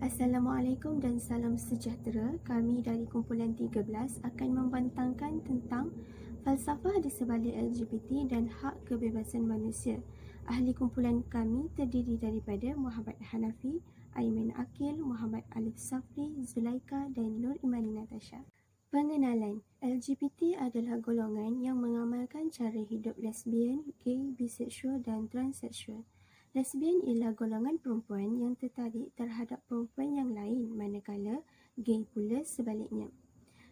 Assalamualaikum dan salam sejahtera. Kami dari kumpulan 13 akan membentangkan tentang falsafah di sebalik LGBT dan hak kebebasan manusia. Ahli kumpulan kami terdiri daripada Muhammad Hanafi, Aiman Akil, Muhammad Alif Safri, Zulaika dan Nur Imani Natasha. Pengenalan, LGBT adalah golongan yang mengamalkan cara hidup lesbian, gay, biseksual dan transseksual. Lesbian ialah golongan perempuan yang tertarik terhadap perempuan yang lain, manakala gay pula sebaliknya.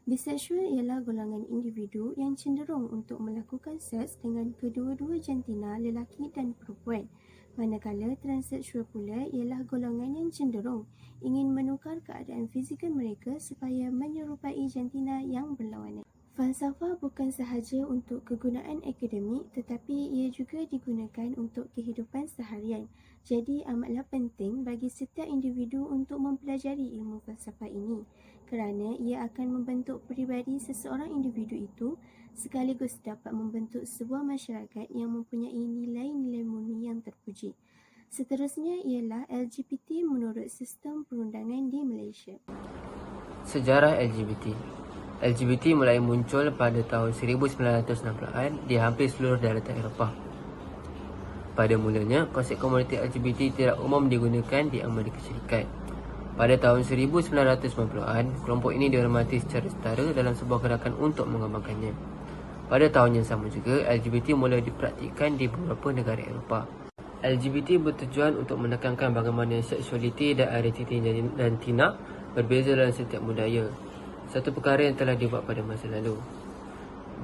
Biseksual ialah golongan individu yang cenderung untuk melakukan seks dengan kedua-dua jantina lelaki dan perempuan, manakala transseksual pula ialah golongan yang cenderung ingin menukar keadaan fizikal mereka supaya menyerupai jantina yang berlawanan. Falsafah bukan sahaja untuk kegunaan akademik tetapi ia juga digunakan untuk kehidupan seharian. Jadi amatlah penting bagi setiap individu untuk mempelajari ilmu falsafah ini kerana ia akan membentuk peribadi seseorang individu itu sekaligus dapat membentuk sebuah masyarakat yang mempunyai nilai-nilai murni yang terpuji. Seterusnya ialah LGBT menurut sistem perundangan di Malaysia. Sejarah LGBT mulai muncul pada tahun 1960-an di hampir seluruh daratan Eropah. Pada mulanya, konsep komuniti LGBT tidak umum digunakan di Amerika Syarikat. Pada tahun 1990-an, kelompok ini dihormati secara setara dalam sebuah gerakan untuk mengembangkannya. Pada tahun yang sama juga, LGBT mulai dipraktikkan di beberapa negara Eropah. LGBT bertujuan untuk menekankan bagaimana seksualiti dan identiti jantina berbeza dalam setiap budaya. Satu perkara yang telah dibuat pada masa lalu.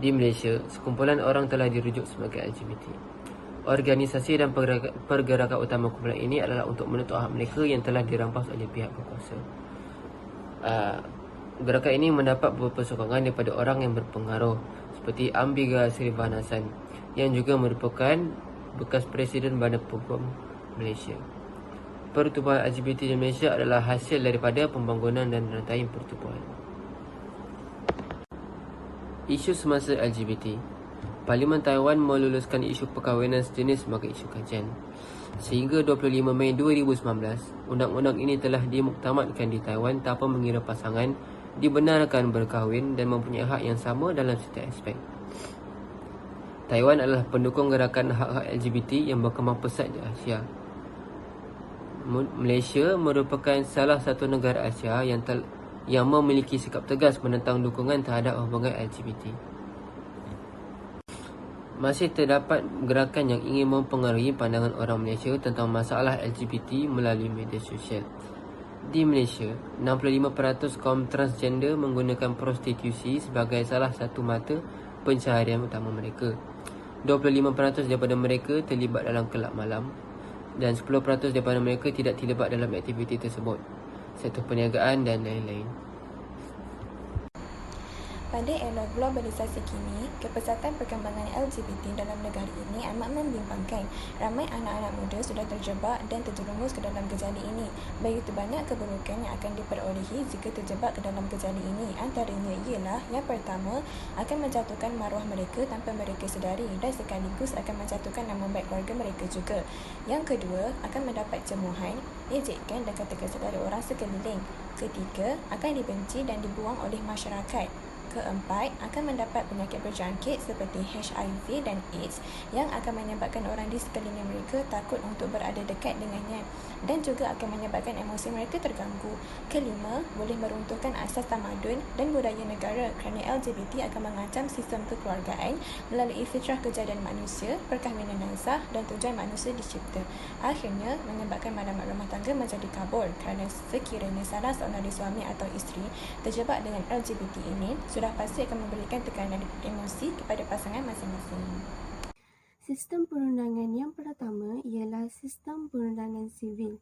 Di Malaysia, sekumpulan orang telah dirujuk sebagai LGBT. Organisasi dan pergerakan utama kumpulan ini adalah untuk menuntut hak mereka yang telah dirampas oleh pihak berkuasa. Gerakan ini mendapat beberapa sokongan daripada orang yang berpengaruh seperti Ambiga Srivanasan yang juga merupakan bekas Presiden Badan Peguam Malaysia. Pertubuhan LGBT di Malaysia adalah hasil daripada pembangunan dan rantai pertubuhan. Isu semasa LGBT. Parlimen Taiwan meluluskan isu perkahwinan sejenis sebagai isu kajian. Sehingga 25 Mei 2019, undang-undang ini telah dimuktamadkan di Taiwan tanpa mengira pasangan dibenarkan berkahwin dan mempunyai hak yang sama dalam setiap aspek. Taiwan adalah pendukung gerakan hak-hak LGBT yang berkembang pesat di Asia. Malaysia merupakan salah satu negara Asia yang memiliki sikap tegas menentang dukungan terhadap hubungan LGBT. Masih terdapat gerakan yang ingin mempengaruhi pandangan orang Malaysia tentang masalah LGBT melalui media sosial. Di Malaysia, 65% kaum transgender menggunakan prostitusi sebagai salah satu mata pencaharian utama mereka. 25% daripada mereka terlibat dalam kelab malam dan 10% daripada mereka tidak terlibat dalam aktiviti tersebut, sektor perniagaan dan lain-lain. Pada era globalisasi kini, kepesatan perkembangan LGBT dalam negara ini amat membimbangkan. Ramai anak-anak muda sudah terjebak dan terjerumus ke dalam gejala ini. Begitu banyak keburukan yang akan diperolehi jika terjebak ke dalam gejala ini. Antaranya ialah, yang pertama, akan menjatuhkan maruah mereka tanpa mereka sedari dan sekaligus akan menjatuhkan nama baik keluarga mereka juga. Yang kedua, akan mendapat cemuhan, ejekan dan kata-kata dari orang sekeliling. Ketiga, akan dibenci dan dibuang oleh masyarakat. Keempat, akan mendapat penyakit berjangkit seperti HIV dan AIDS yang akan menyebabkan orang di sekeliling mereka takut untuk berada dekat dengannya dan juga akan menyebabkan emosi mereka terganggu. Kelima, boleh meruntuhkan asas tamadun dan budaya negara kerana LGBT akan mengancam sistem kekeluargaan melalui fitrah kejadian manusia, perkahwinan yang sah dan tujuan manusia dicipta. Akhirnya, menyebabkan maklumat rumah tangga menjadi kabur kerana sekiranya salah seorang dari suami atau isteri terjebak dengan LGBT ini, sudah pasti akan memberikan tekanan emosi kepada pasangan masing-masing. Sistem perundangan yang pertama ialah sistem perundangan sivil.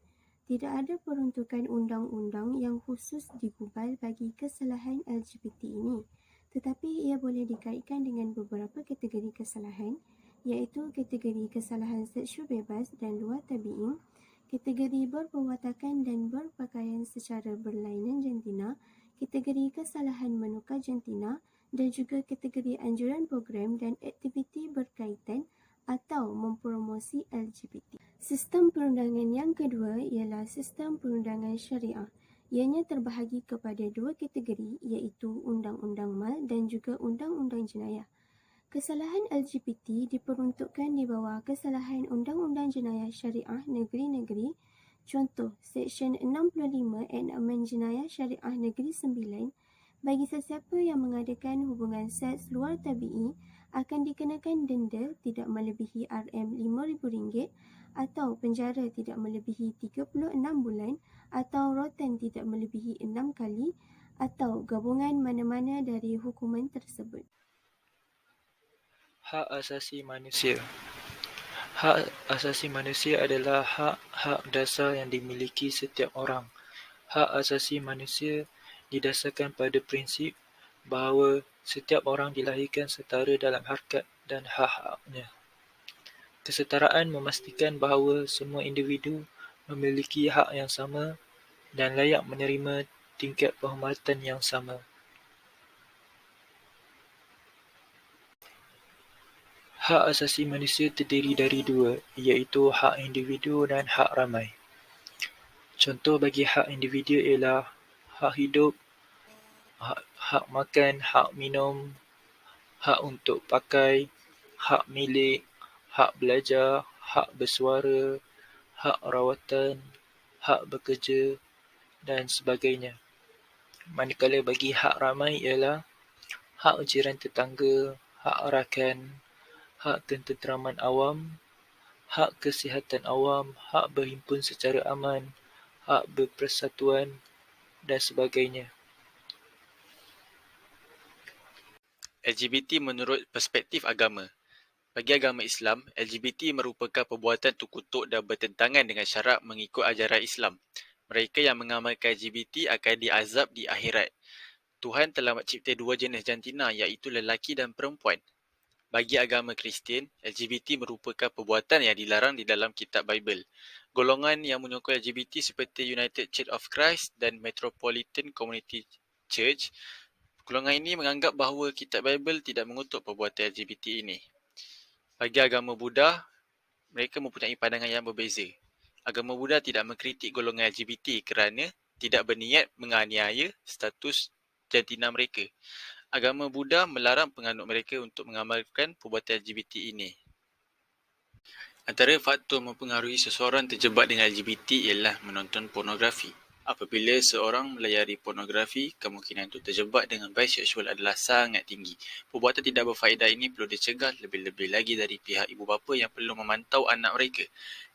Tidak ada peruntukan undang-undang yang khusus digubal bagi kesalahan LGBT ini, tetapi ia boleh dikaitkan dengan beberapa kategori kesalahan, iaitu kategori kesalahan seksual bebas dan luar tabi'i, kategori berperwatakan dan berpakaian secara berlainan jantina, kategori kesalahan menukar jantina dan juga kategori anjuran program dan aktiviti berkaitan atau mempromosi LGBT. Sistem perundangan yang kedua ialah sistem perundangan syariah. Ianya terbahagi kepada dua kategori iaitu Undang-Undang Mal dan juga Undang-Undang Jenayah. Kesalahan LGBT diperuntukkan di bawah kesalahan Undang-Undang Jenayah Syariah Negeri-Negeri. Contoh, Seksyen 65 Enakmen Jenayah Syariah Negeri 9 bagi sesiapa yang mengadakan hubungan seks luar tabi'i akan dikenakan denda tidak melebihi RM5,000 atau penjara tidak melebihi 36 bulan atau rotan tidak melebihi 6 kali atau gabungan mana-mana dari hukuman tersebut. Hak asasi manusia. Hak asasi manusia adalah hak-hak dasar yang dimiliki setiap orang. Hak asasi manusia didasarkan pada prinsip bahawa setiap orang dilahirkan setara dalam harkat dan hak-haknya. Kesetaraan memastikan bahawa semua individu memiliki hak yang sama dan layak menerima tingkat penghormatan yang sama. Hak asasi manusia terdiri dari dua, iaitu hak individu dan hak ramai. Contoh bagi hak individu ialah hak hidup, hak makan, hak minum, hak untuk pakai, hak milik, hak belajar, hak bersuara, hak rawatan, hak bekerja dan sebagainya. Manakala bagi hak ramai ialah hak jiran tetangga, hak rakan, hak ketenteraman awam, hak kesihatan awam, hak berhimpun secara aman, hak berpersatuan dan sebagainya. LGBT menurut perspektif agama. Bagi agama Islam, LGBT merupakan perbuatan terkutuk dan bertentangan dengan syarak mengikut ajaran Islam. Mereka yang mengamalkan LGBT akan diazab di akhirat. Tuhan telah mencipta dua jenis jantina iaitu lelaki dan perempuan. Bagi agama Kristian, LGBT merupakan perbuatan yang dilarang di dalam kitab Bible. Golongan yang menyokong LGBT seperti United Church of Christ dan Metropolitan Community Church, golongan ini menganggap bahawa kitab Bible tidak mengutuk perbuatan LGBT ini. Bagi agama Buddha, mereka mempunyai pandangan yang berbeza. Agama Buddha tidak mengkritik golongan LGBT kerana tidak berniat menganiaya status jantina mereka. Agama Buddha melarang penganut mereka untuk mengamalkan perbuatan LGBT ini. Antara faktor mempengaruhi seseorang terjebak dengan LGBT ialah menonton pornografi. Apabila seorang melayari pornografi, kemungkinan untuk terjebak dengan biseksual adalah sangat tinggi. Perbuatan tidak berfaedah ini perlu dicegah lebih-lebih lagi dari pihak ibu bapa yang perlu memantau anak mereka.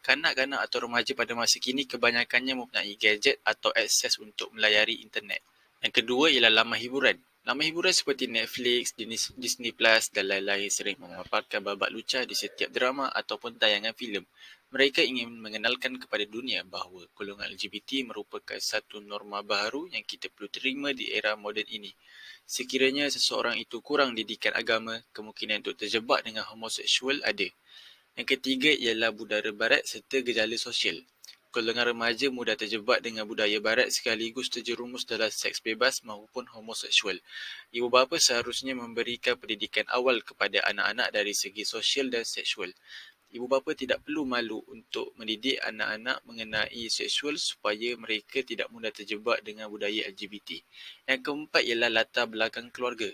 Kanak-kanak atau remaja pada masa kini kebanyakannya mempunyai gadget atau akses untuk melayari internet. Yang kedua ialah laman hiburan. Laman hiburan seperti Netflix, Disney Plus dan lain-lain sering memaparkan babak lucah di setiap drama ataupun tayangan filem. Mereka ingin mengenalkan kepada dunia bahawa golongan LGBT merupakan satu norma baharu yang kita perlu terima di era moden ini. Sekiranya seseorang itu kurang didikan agama, kemungkinan untuk terjebak dengan homoseksual ada. Yang ketiga ialah budaya barat serta gejala sosial. Golongan remaja mudah terjebak dengan budaya barat sekaligus terjerumus dalam seks bebas maupun homoseksual. Ibu bapa seharusnya memberikan pendidikan awal kepada anak-anak dari segi sosial dan seksual. Ibu bapa tidak perlu malu untuk mendidik anak-anak mengenai seksual supaya mereka tidak mudah terjebak dengan budaya LGBT. Yang keempat ialah latar belakang keluarga.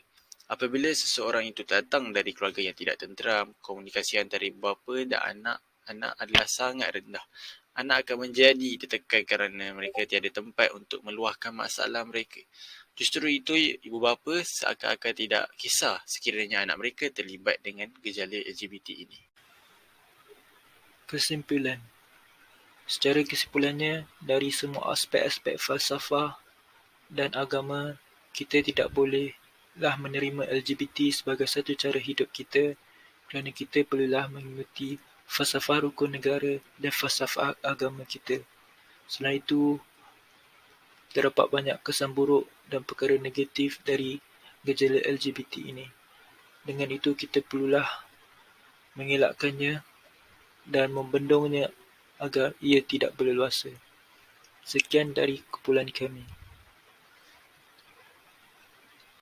Apabila seseorang itu datang dari keluarga yang tidak tenteram, komunikasi antara ibu bapa dan anak-anak adalah sangat rendah. Anak akan menjadi tertekan kerana mereka tiada tempat untuk meluahkan masalah mereka. Justru itu, ibu bapa seakan-akan tidak kisah sekiranya anak mereka terlibat dengan gejala LGBT ini. Kesimpulan. Secara kesimpulannya, dari semua aspek-aspek falsafah dan agama, kita tidak bolehlah menerima LGBT sebagai satu cara hidup kita kerana kita perlulah mengikuti falsafah rukun negara dan falsafah agama kita. Selain itu, terdapat banyak kesan buruk dan perkara negatif dari gejala LGBT ini. Dengan itu, kita perlulah mengelakkannya dan membendungnya agar ia tidak berleluasa. Sekian dari kumpulan kami.